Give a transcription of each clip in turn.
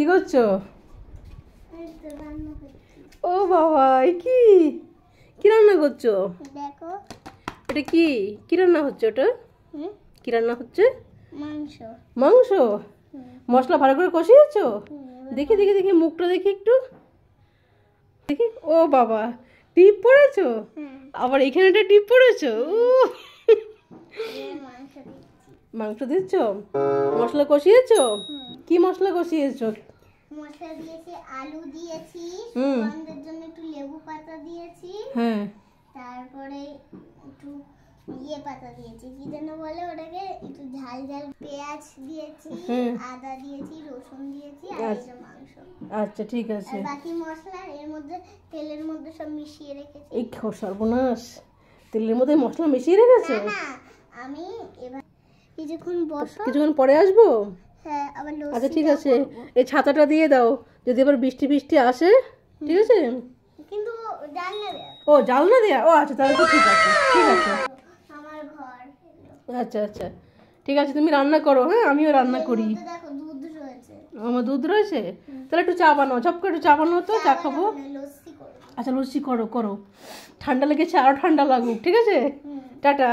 কি করছো? ও বাবা, কি কি রান্না করছো? দেখো এটা কি কি রান্না হচ্ছে? ওটা কি রান্না হচ্ছে? মাংস। মাংস? মশলা ভালো করে কষিয়েছো? দেখি দেখি দেখি মুখটা দেখি একটু দেখি। ও বাবা, টিপ পড়েছো? আবার এখানে একটা টিপ পড়েছো। মাংস দিচ্ছ? মশলা কষিয়েছো? কি মশলা কষিয়েছো? মশলা দিয়েছি, আলু দিয়েছি, সুগন্ধের জন্য একটু লেবু পাতা দিয়েছি, হ্যাঁ, তারপরে একটু পাতা দিয়েছি, কি যেন বলে ওটাকে, একটু ঝাল ঝাল পেঁয়াজ দিয়েছি, আদা দিয়েছি, রসুন দিয়েছি, আর এই যে মাংস। আচ্ছা ঠিক আছে। আর বাকি মশলা এর মধ্যে তেলের মধ্যে সব মিশিয়ে রেখেছি। এই সর্বনাশ, তেলের মধ্যে মশলা মিশিয়ে রেখেছো? না আমি এবার কিছুক্ষণ পরে আসবো। হ্যাঁ, আবার আচ্ছা ঠিক আছে, এই ছাতাটা দিয়ে দাও যদি আবার বৃষ্টি বৃষ্টি আসে। ঠিক আছে, কিন্তু জানলা দেয়া। ও জানলা দেয়া, ও আচ্ছা তাহলে তো ঠিক আছে, ঠিক আছে। আমার ঘর। আচ্ছা আচ্ছা ঠিক আছে, তুমি রান্না করো। হ্যাঁ, আমিও রান্না করি। দেখো দুধ রয়েছে। আমার দুধ রয়েছে, তাহলে একটু চা বানাও, ঝপ করে একটু চা বানাও তো, চা খাবো। লস্যি করো। আচ্ছা লস্যি করো করো, ঠান্ডা লেগেছে, আরো ঠান্ডা লাগুক। ঠিক আছে, টাটা।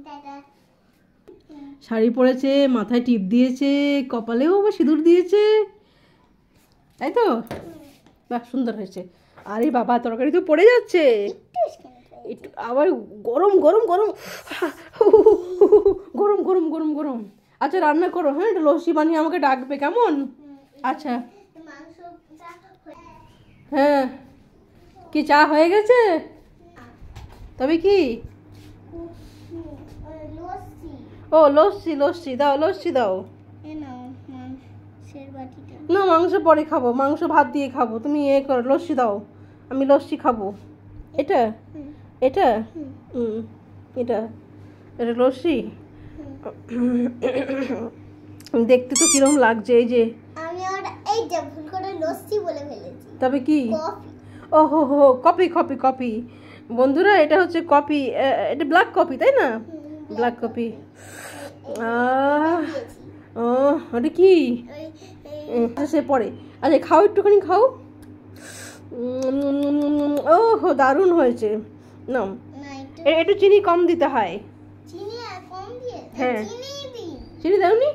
টাটা। শাড়ি পরেছে, মাথায় টিপ দিয়েছে, কপালেও আবার সিঁদুর দিয়েছে, তাই তো? বাহ, সুন্দর হয়েছে। আরে বাবা, তরকারি তো পড়ে যাচ্ছে একটু, আবার গরম গরম গরম গরম গরম গরম গরম। আচ্ছা রান্না করো, হ্যাঁ, একটু লস্যি বানিয়ে আমাকে ডাকবে, কেমন? আচ্ছা হ্যাঁ, কি চা হয়ে গেছে? তবে কি? ও লস্যি, লস্যি দাও, লস্যি দাও। না, মাংস পরে খাবো, মাংস ভাত দিয়ে খাবো। তুমি করো, লস্যি দাও, আমি লস্যি খাবো। এটা এটা এটা এটা লস্যি। দেখতে তো কিরম লাগছে, এই যে আমি এই যে ভুল করে লস্যি বলে ফেলেছি। তবে কি? ও হো হো, কপি কপি কপি। বন্ধুরা, এটা হচ্ছে কপি, এটা ব্ল্যাক কপি, তাই না? Black copy. ও, ওটা কি? সে পরে। আচ্ছা খাও, একটুখানি খাও। ও হো, দারুণ হয়েছে। না, একটু চিনি কম দিতে হয়। হ্যাঁ, চিনি দাওনি?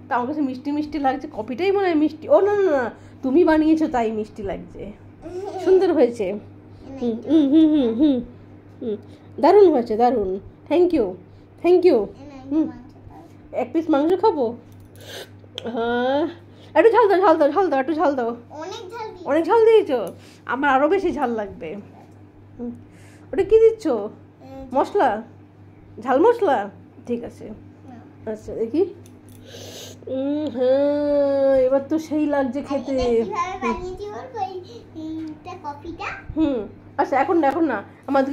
তা আমার কাছে মিষ্টি মিষ্টি লাগছে, কপিটাই মনে হয় মিষ্টি। ও না না না, তুমি বানিয়েছো তাই মিষ্টি লাগছে। সুন্দর হয়েছে। হুম হুম হুম হুম হুম হুম, দারুণ হয়েছে, দারুণ। Thank you, thank you. এক পিস মাংস খাবো। হ্যাঁ, একটু ঝাল দাও, ঝাল দাও, ঝাল দাও, একটু ঝাল দাও। অনেক ঝাল দিয়েছো, আমার আরো বেশি ঝাল লাগবে। ওটা কি দিচ্ছ? মশলা, ঝাল মশলা? ঠিক আছে, আচ্ছা দেখি। হ্যাঁ, এবার তো সেই লাগছে খেতে। আচ্ছা এখন না, এখন না, আমাদের